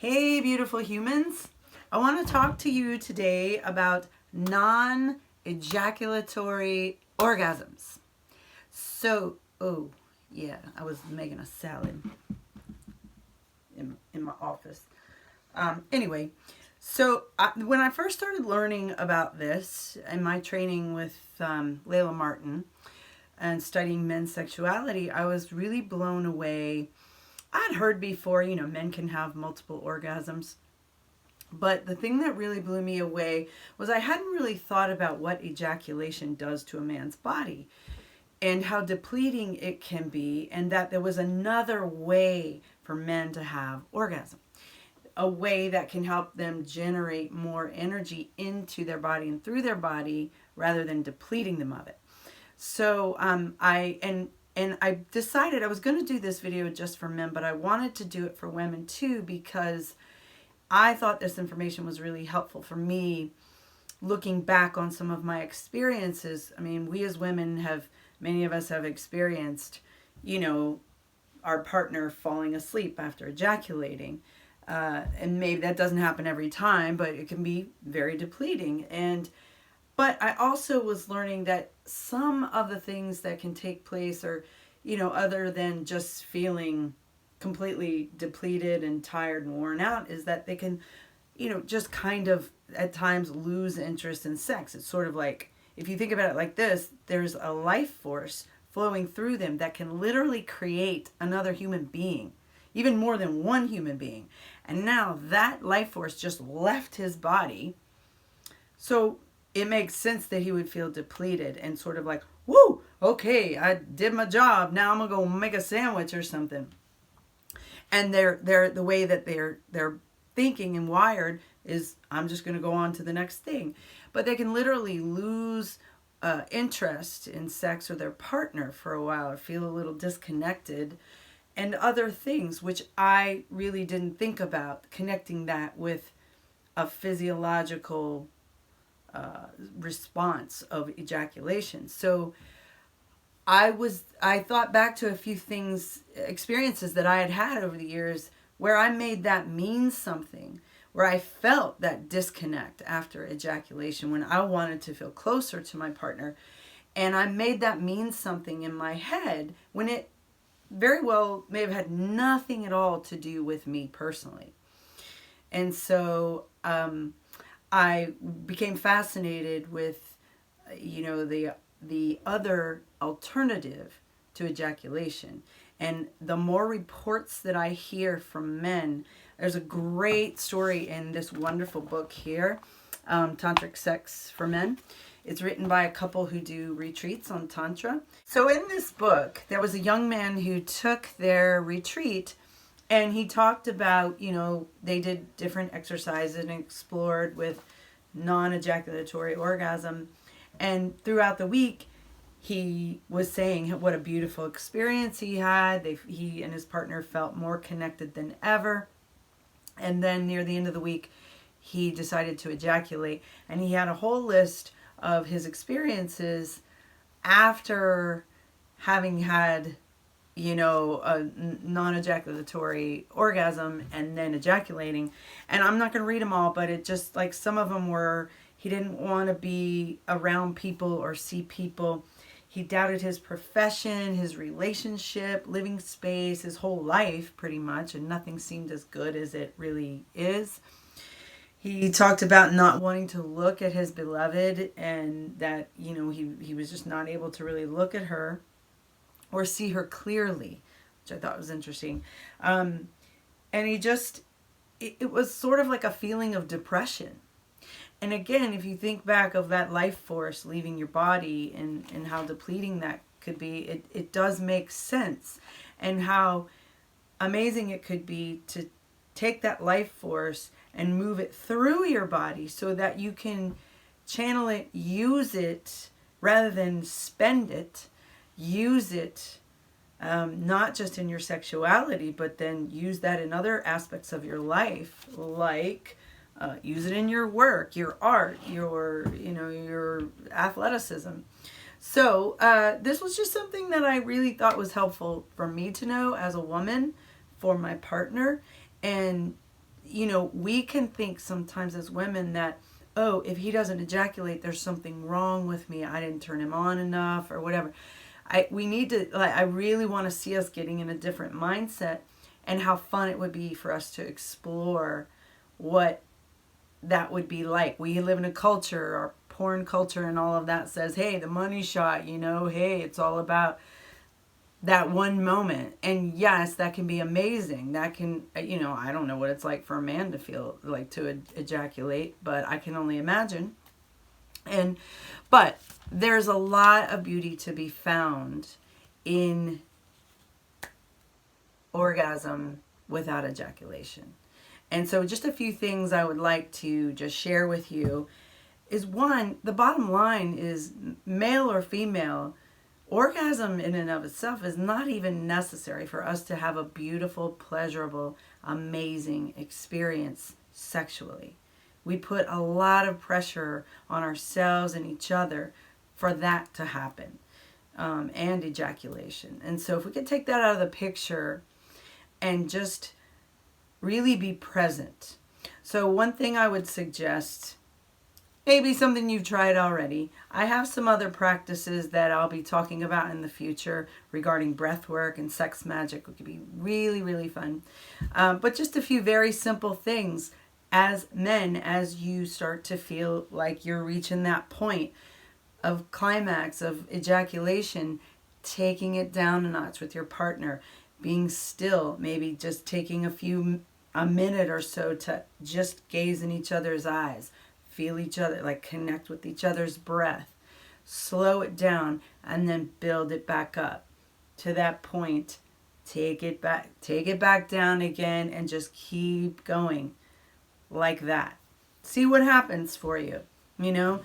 Hey, beautiful humans. I want to talk to you today about non-ejaculatory orgasms. Yeah, I was making a salad in my office. Anyway, when I first started learning about this in my training with Layla Martin and studying men's sexuality, I was really blown away. I'd heard before, men can have multiple orgasms. But the thing that really blew me away was I hadn't really thought about what ejaculation does to a man's body and how depleting it can be, and that there was another way for men to have orgasm. A way that can help them generate more energy into their body and through their body rather than depleting them of it. So I decided I was going to do this video just for men, but I wanted to do it for women too because I thought this information was really helpful for me looking back on some of my experiences. I mean, we as women many of us have experienced, our partner falling asleep after ejaculating. And maybe that doesn't happen every time, but it can be very depleting. But I also was learning that some of the things that can take place are, other than just feeling completely depleted and tired and worn out, is that they can, just kind of at times lose interest in sex. It's sort of like, if you think about it like this, there's a life force flowing through them that can literally create another human being, even more than one human being. And now that life force just left his body. So it makes sense that he would feel depleted and sort of like, whoo, okay, I did my job. Now I'm going to go make a sandwich or something. And they're the way that they're thinking and wired is, I'm just going to go on to the next thing. But they can literally lose interest in sex or their partner for a while, or feel a little disconnected, and other things, which I really didn't think about, connecting that with a physiological response of ejaculation. So I thought back to a few experiences that I had had over the years where I made that mean something, where I felt that disconnect after ejaculation when I wanted to feel closer to my partner. And I made that mean something in my head when it very well may have had nothing at all to do with me personally. And so I became fascinated with, the other alternative to ejaculation. And the more reports that I hear from men, there's a great story in this wonderful book here, Tantric Sex for Men. It's written by a couple who do retreats on Tantra. So in this book, there was a young man who took their retreat, and he talked about, they did different exercises and explored with non-ejaculatory orgasm. And throughout the week, he was saying what a beautiful experience he had. He and his partner felt more connected than ever. And then near the end of the week, he decided to ejaculate. And he had a whole list of his experiences after having had, a non-ejaculatory orgasm and then ejaculating. And I'm not going to read them all, but it just, like, some of them were, he didn't want to be around people or see people. He doubted his profession, his relationship, living space, his whole life pretty much, and nothing seemed as good as it really is. He talked about not wanting to look at his beloved, and that, he was just not able to really look at her or see her clearly, which I thought was interesting. And it was sort of like a feeling of depression. And again, if you think back of that life force leaving your body and how depleting that could be, it does make sense. And how amazing it could be to take that life force and move it through your body so that you can channel it, use it, rather than spend it, use it, not just in your sexuality, but then use that in other aspects of your life, like use it in your work, your art, your athleticism. So this was just something that I really thought was helpful for me to know as a woman, for my partner. And you know, we can think sometimes as women that, oh, if he doesn't ejaculate, there's something wrong with me. I didn't turn him on enough or whatever. We need to, like, I really want to see us getting in a different mindset, and how fun it would be for us to explore what that would be like. We live in a culture, our porn culture and all of that says, hey, the money shot, you know, hey, it's all about that one moment. And yes, that can be amazing. That can, you know, I don't know what it's like for a man to feel like to ejaculate, but I can only imagine. But there's a lot of beauty to be found in orgasm without ejaculation. And so just a few things I would like to just share with you is, one, the bottom line is, male or female, orgasm in and of itself is not even necessary for us to have a beautiful, pleasurable, amazing experience sexually. We put a lot of pressure on ourselves and each other for that to happen, and ejaculation. And so if we could take that out of the picture and just really be present. So one thing I would suggest, maybe something you've tried already. I have some other practices that I'll be talking about in the future regarding breath work and sex magic. It could be really, really fun. But just a few very simple things as men, as you start to feel like you're reaching that point of climax, of ejaculation, taking it down a notch with your partner, being still, maybe just taking a minute or so to just gaze in each other's eyes, feel each other, like connect with each other's breath, slow it down, and then build it back up to that point. Take it back down again, and just keep going like that. See what happens for you. You know,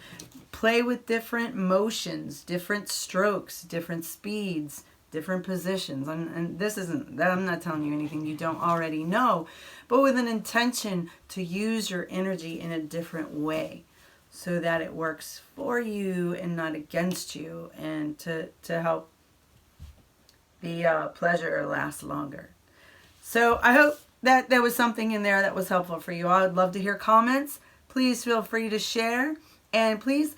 play with different motions, different strokes, different speeds, different positions. And this isn't that, I'm not telling you anything you don't already know, but with an intention to use your energy in a different way so that it works for you and not against you, and to help the pleasure last longer. So I hope that there was something in there that was helpful for you. I would love to hear comments. Please feel free to share, and please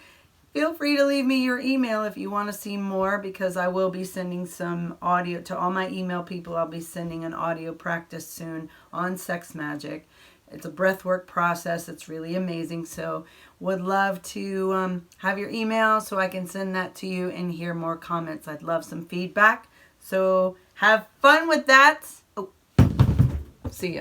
feel free to leave me your email if you want to see more, because I will be sending some audio to all my email people. I'll be sending an audio practice soon on sex magic. It's a breathwork process. It's really amazing. So would love to have your email so I can send that to you and hear more comments. I'd love some feedback. So have fun with that. Oh, see ya.